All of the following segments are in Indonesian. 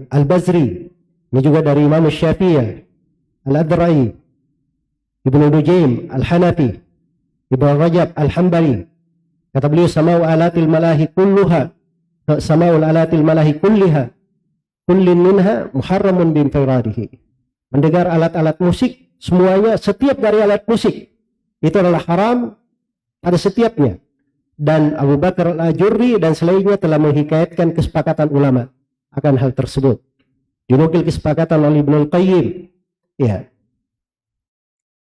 Al-Bazri, ini juga dari Imam Syafi'i, Al-Adra'i, Ibnu Nujaim Al-Hanafi, Ibnu Rajab Al-Hambali. Kata beliau, sama'u alatil malahi kulluha, sama'ul alatil malahi kulliha, kullin minha muharramun binfiradihi. Mendengar alat-alat musik, semuanya, setiap dari alat musik itu adalah haram pada setiapnya. Dan Abu Bakar Al-Ajurri dan selainnya telah menghikayatkan kesepakatan ulama akan hal tersebut. Dinukil kesepakatan oleh Ibnu Al-Qayyim. Ya.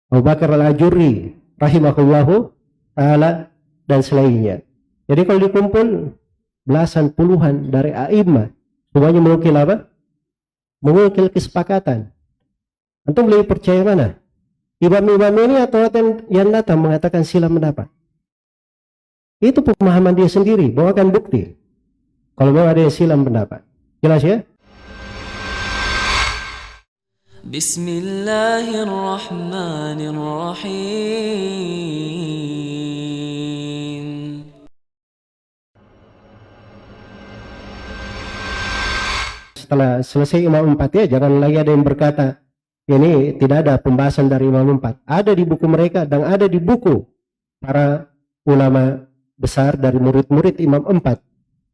Abu Bakar Al-Ajurri rahimahullahu ta'ala dan selainnya. Jadi kalau dikumpul belasan puluhan dari a'imah, semuanya menukil apa? Menukil kesepakatan. Antum lebih percaya mana? Imam-imam ini atau yang datang mengatakan sila pendapat? Itu pemahaman dia sendiri, bawakan bukti. Kalau memang ada yang silam pendapat. Jelas ya? Bismillahirrahmanirrahim. Setelah selesai Imam 4 ya, jangan lagi ada yang berkata ini tidak ada pembahasan dari Imam 4. Ada di buku mereka dan ada di buku para ulama besar dari murid-murid Imam 4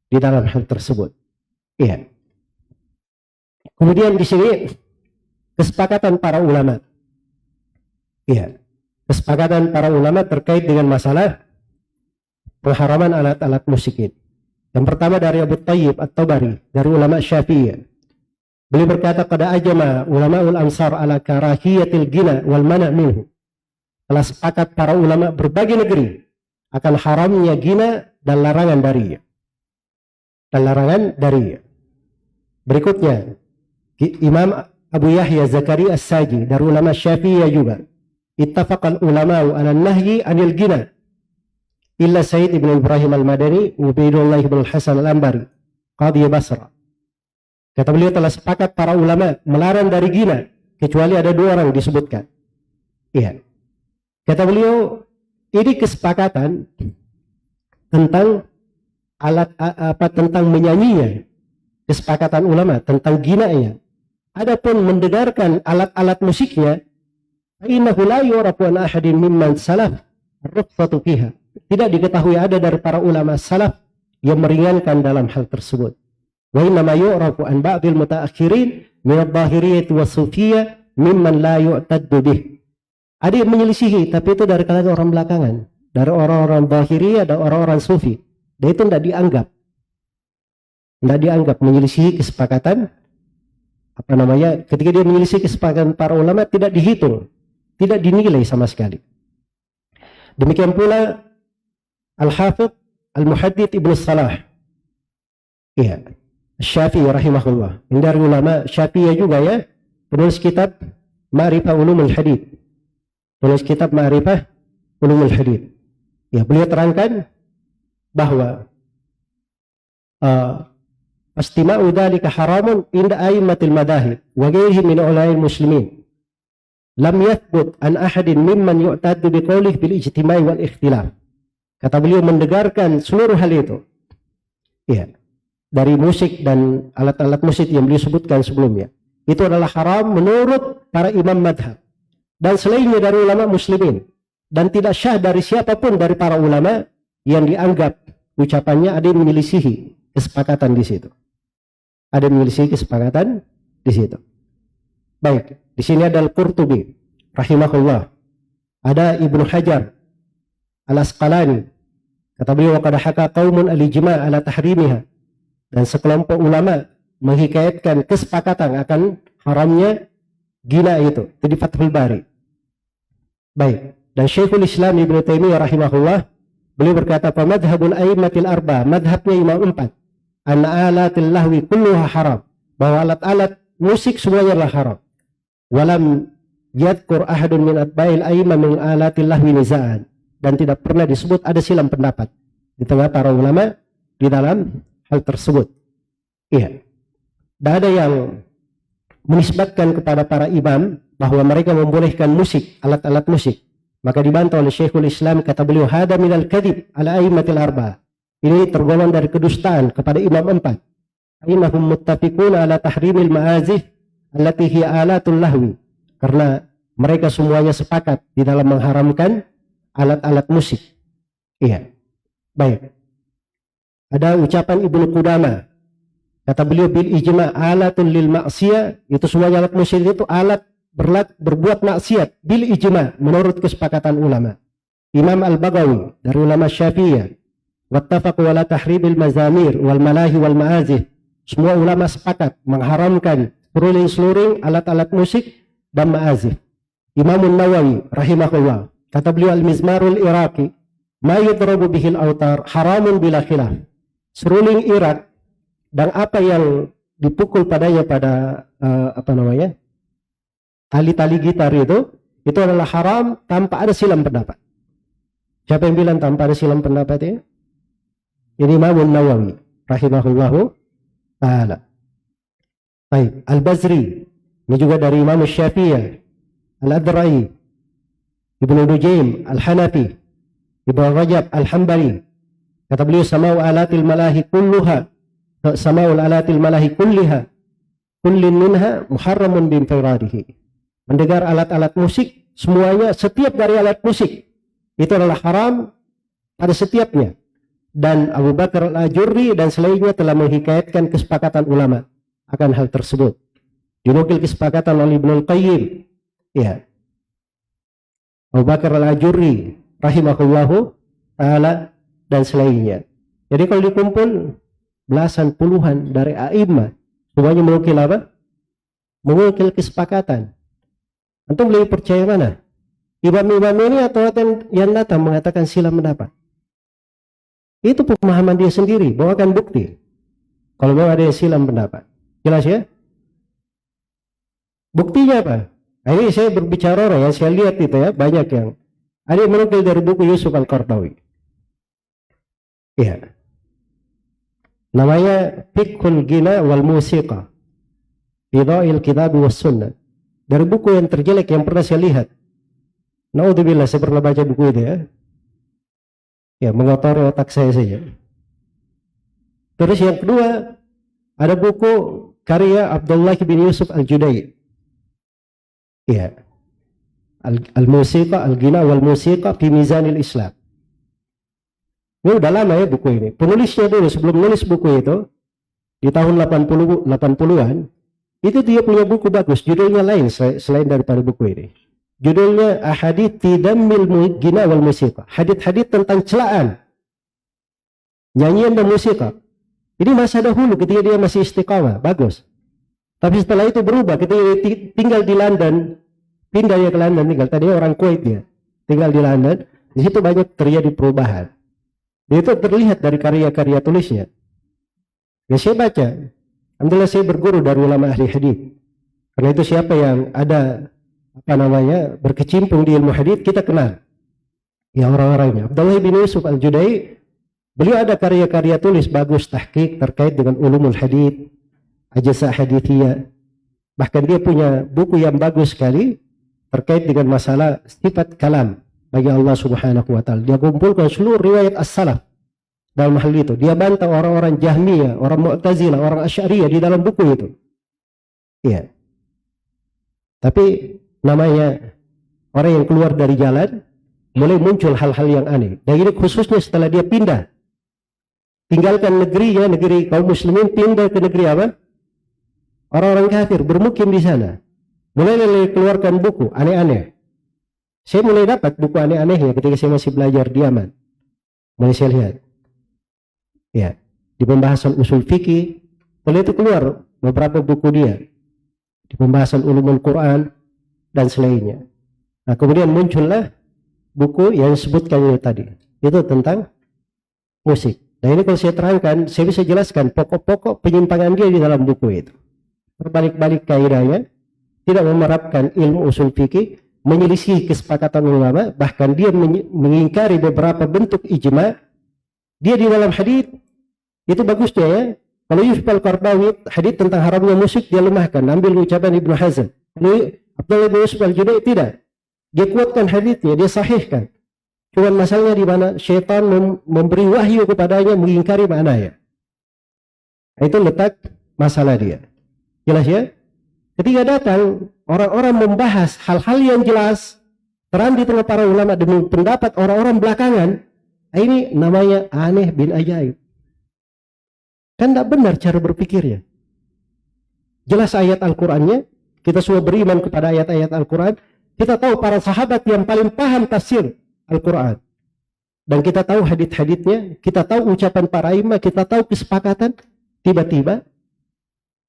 di dalam hal tersebut. Iya. Kemudian di sini kesepakatan para ulama. Iya. Kesepakatan para ulama terkait dengan masalah pengharaman alat-alat musik ini. Yang pertama dari Abu Thayyib At-Tabari, dari ulama Syafi'i. Beliau berkata, pada ajama ulama'ul ansar ala karahiyatil gina wal mana' minhu. Telah sepakat para ulama berbagai negeri akan haramnya gina dan larangan darinya. Berikutnya, Imam Abu Yahya Zakari As-Saji dari ulama Syafi'iyah juga. Ittafaqal ulama'u ala nahyi anil gina. Illa Sayyid Ibn Ibrahim Al-Madani, Ubaidullah Ibn Hasan Al-Ambari, Qadhi Basra. Kata beliau, telah sepakat para ulama melarang dari gina, kecuali ada 2 orang disebutkan. Iya. Kata beliau, ini kesepakatan tentang tentang menyanyinya, kesepakatan ulama tentang ginanya. Adapun mendengarkan alat-alat musiknya, innahu la yurafu an ahadin mimman salaf ar-rukhsatu fiha. Tidak diketahui ada dari para ulama salaf yang meringankan dalam hal tersebut. Wa inna ma yu'rafu an ba'dil mutaakhirin min adh-dhahiriyyah was-sufiyyah mimman la yu'taddu bih. Ada yang menyelisihi, tapi itu dari kalangan orang belakangan, dari orang-orang Zahiriyah dan orang-orang Sufi. Dan itu tidak dianggap menyelisihi kesepakatan. Ketika dia menyelisihi kesepakatan para ulama, tidak dihitung, tidak dinilai sama sekali. Demikian pula Al-Hafidh Al-Muhaddith Ibn Salah, iya, Syafi'i rahimahullah, ini dari ulama Syafi'iyah juga ya, penulis kitab Ma'rifah Ulumul Hadith. Tulis kitab Ma'rifah Ulumul Hadith. Ya, beliau terangkan bahwa istima'u dzalika haramun inda a'immatil madahib wa ghairihi min ulama'il muslimin. Lam yathbut an ahadin mimman yu'taddu biqaulih bil ijtima'i wal ikhtilaf. Kata beliau, mendengarkan seluruh hal itu. Ya, dari musik dan alat-alat musik yang beliau sebutkan sebelumnya. Itu adalah haram menurut para imam madhab dan selainnya dari ulama muslimin, dan tidak syah dari siapapun dari para ulama yang dianggap ucapannya ada yang menyelisihi kesepakatan di situ. Ada yang menyelisihi kesepakatan di situ. Baik, di sini ada Al-Qurtubi rahimahullah. Ada Ibnu Hajar Al-Asqalani. Kata beliau, wa qad haka qaumun al-ijma' ala tahrimiha. Dan sekelompok ulama menghikayatkan kesepakatan akan haramnya gina itu. Itu di Fathul Bari. Baik, dan Syekhul Islam Ibnu Taimiyah rahimahullah, beliau berkata, fa madhhabul a'immatil arba, madhabnya imam 4, anna alatil lahwi kulluha haram, bahwa alat-alat musik semuanya adalah haram. Walam yadhkur ahadun min atba'il a'immah min alatil lahwi nizaan, dan tidak pernah disebut ada silang pendapat di tengah para ulama di dalam hal tersebut. Iya. Dan ada yang menisbatkan kepada para imam bahwa mereka membolehkan musik, alat-alat musik. Maka dibantah oleh Syekhul Islam, kata beliau, hada minal kadhib ala a'immatil arba. Ini tergolong dari kedustaan kepada imam 4. innahum muttafiquna ala tahrimil ma'azif allati hiya alatul lahwi. Karena mereka semuanya sepakat di dalam mengharamkan alat-alat musik. Iya. Baik. Ada ucapan Ibnu Qudamah. Kata beliau bil ijma' alatun lil ma'siyah, itu semuanya alat musik itu alat berbuat maksiat bil ijma' menurut kesepakatan ulama. Imam Al-Baghawi dari ulama Syafi'iyah, wattafaqu ala tahrimil mazamir wal malahi wal ma'azif. Semua ulama sepakat mengharamkan seruling-seluring alat-alat musik dan ma'azif. Imam Nawawi rahimahullah, kata beliau al-mizmarul iraqi ma yudrabu bihil autar haramun bila khilaf. Seruling Irak dan apa yang dipukul padanya pada tali-tali gitar itu adalah haram tanpa ada silang pendapat. Siapa yang bilang tanpa ada silang pendapat ya? Ini Imam Nawawi rahimahullahu ta'ala. Baik, Al-Bazri ini juga dari Imam Syafi'iyah, Al-Adra'i, Ibnu Nujaim Al-Hanafi, Ibnu Rajab Al-Hambali. Kata beliau sama'u alatil malahi kulluha, sama'ul alatil malahi kulliha, kullin minha muharramun bimfiradihi. Mendengar alat-alat musik semuanya, setiap dari alat musik itu adalah haram pada setiapnya. Dan Abu Bakar Al-Ajurri dan selainnya telah menghikayatkan kesepakatan ulama akan hal tersebut. Dinukil kesepakatan oleh Ibnu Al-Qayyim, ya, Abu Bakar Al-Ajurri rahimahullahu ta'ala dan selainnya. Jadi kalau dikumpul belasan puluhan dari a'imah semuanya menukil apa? Menukil kesepakatan. Antum lebih percaya mana? Imam-imam ini atau yang datang mengatakan silang pendapat? Itu pemahaman dia sendiri, bawakan bukti kalau mau ada yang silang pendapat. Jelas ya? Buktinya apa? Nah, ini saya berbicara orang yang saya lihat itu ya, banyak yang ada yang menukil dari buku Yusuf Al-Qaradawi. Iya. Namanya Fiqhul Ghina wal Musiqa Bidha'il Kitab was Sunnah. Dari buku yang terjelek yang pernah saya lihat. Naudzubillah, saya pernah baca buku itu ya. Ya, mengotori otak saya saja. Terus yang kedua, ada buku karya Abdullah bin Yusuf Al-Judai. Ya. Al-Musiqa, Al-Ghina wal Musiqa fi Mizanil Islam. Ini udah lama ya buku ini. Penulisnya dulu sebelum nulis buku itu di tahun 80-an, itu dia punya buku bagus, judulnya lain selain daripada buku ini. Judulnya Ahadits Tidammil Ghina wal Musiqa. Hadits-hadits tentang celaan nyanyian dan musika. Ini masa dahulu ketika dia masih istiqamah, bagus. Tapi setelah itu berubah ketika dia tinggal di London, pindah dia ke London tinggal. Tadinya orang Kuwait dia, tinggal di London. Di situ banyak terjadi perubahan. Itu terlihat dari karya-karya tulisnya. Ya saya baca. Alhamdulillah saya berguru dari ulama ahli hadits. Karena itu siapa yang ada berkecimpung di ilmu hadits kita kenal. Ya orang-orangnya. Abdullah bin Yusuf Al-Judai, beliau ada karya-karya tulis bagus tahqiq terkait dengan ulumul hadits, ajza hadithiyah. Bahkan dia punya buku yang bagus sekali terkait dengan masalah sifat kalam bagi Allah Subhanahu wa ta'ala. Dia kumpulkan seluruh riwayat as-salaf dalam hal itu. Dia bantah orang-orang Jahmiyah, orang Mu'tazilah, orang Asy'ariyah di dalam buku itu. Iya. Tapi namanya orang yang keluar dari jalan, mulai muncul hal-hal yang aneh. Dan ini khususnya setelah dia pindah, tinggalkan negerinya, negeri kaum muslimin, pindah ke negeri apa? Orang-orang kafir bermukim di sana. Mulai keluarkan buku aneh-aneh. Saya mulai dapat buku aneh-anehnya ketika saya masih belajar di Yaman. Mulai saya lihat. Ya, di pembahasan usul fikih, mulai itu keluar beberapa buku dia. Di pembahasan ulumul Quran dan selainnya. Nah, kemudian muncullah buku yang disebutkan itu tadi. Itu tentang musik. Nah, ini kalau saya terangkan, saya bisa jelaskan pokok-pokok penyimpangan dia di dalam buku itu. Berbalik-balik kaidahnya, tidak menerapkan ilmu usul fikih, menyelisih kesepakatan ulama, bahkan dia mengingkari beberapa bentuk ijma. Dia di dalam hadits itu bagusnya ya. Kalau Yusuf Al-Qaradawi hadits tentang haramnya musik dia lemahkan, ambil ucapan Ibnu Hazm. Abdullah bin Yusuf Al-Judai tidak. Dia kuatkan haditsnya, dia sahihkan. Cuma masalahnya di mana syaitan memberi wahyu kepadanya mengingkari maknanya. Itu letak masalah dia. Jelas ya? Ketika datang orang-orang membahas hal-hal yang jelas, terang di tengah para ulama demi pendapat orang-orang belakangan, ini namanya aneh bin ajaib. Kan tidak benar cara berpikirnya. Jelas ayat Al-Qurannya, kita semua beriman kepada ayat-ayat Al-Quran, kita tahu para sahabat yang paling paham tafsir Al-Quran. Dan kita tahu hadits-haditsnya, kita tahu ucapan para imam, kita tahu kesepakatan. Tiba-tiba,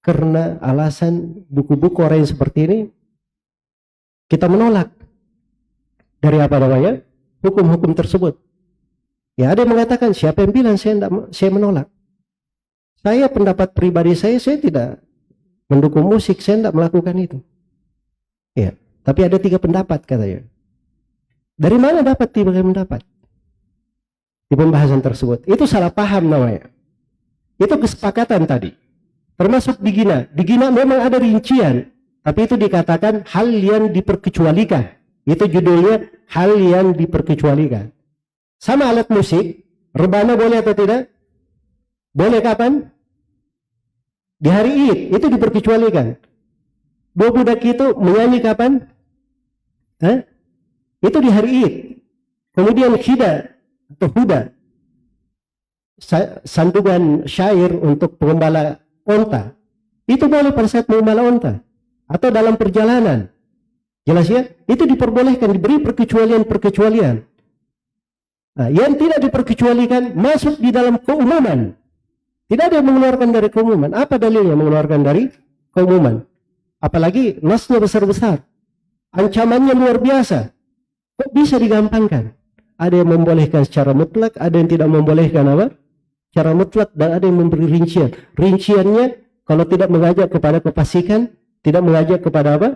karena alasan buku-buku orang yang seperti ini, kita menolak. Dari apa namanya? Hukum-hukum tersebut. Ya ada yang mengatakan, siapa yang bilang saya menolak? Saya pendapat pribadi saya tidak mendukung musik, saya tidak melakukan itu. Ya, tapi ada 3 pendapat katanya. Dari mana dapat 3 pendapat? Di pembahasan tersebut. Itu salah paham namanya. Itu kesepakatan tadi. Termasuk di Gina. Di Gina memang ada rincian, tapi itu dikatakan hal yang diperkecualikan. Itu judulnya hal yang diperkecualikan. Sama alat musik, rebana boleh atau tidak? Boleh kapan? Di hari Id, itu diperkecualikan. 2 budak itu menyanyi kapan? Itu di hari Id. Kemudian khida atau huda, sandungan syair untuk pengembala onta, itu boleh pada saat mengembala onta atau dalam perjalanan. Jelas ya? Itu diperbolehkan, diberi perkecualian-perkecualian. Nah, yang tidak diperkecualikan masuk di dalam keumuman. Tidak ada yang mengeluarkan dari keumuman. Apa dalilnya mengeluarkan dari keumuman? Apalagi nasnya besar-besar, ancamannya luar biasa. Kok bisa digampangkan? Ada yang membolehkan secara mutlak, ada yang tidak membolehkan apa? Secara mutlak, dan ada yang memberi rincian. Rinciannya kalau tidak mengajak kepada kefasikan, tidak mengajak kepada apa?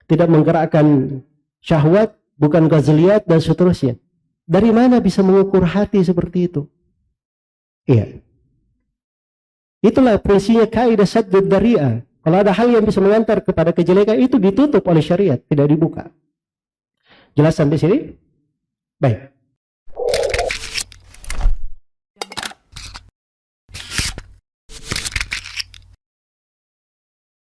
Tidak menggerakkan syahwat, bukan ghazaliyat dan seterusnya. Dari mana bisa mengukur hati seperti itu? Iya. Itulah prinsipnya kaidah saddud dzari'ah. Kalau ada hal yang bisa mengantar kepada kejelekan, itu ditutup oleh syariat, tidak dibuka. Jelas sampai sini? Baik.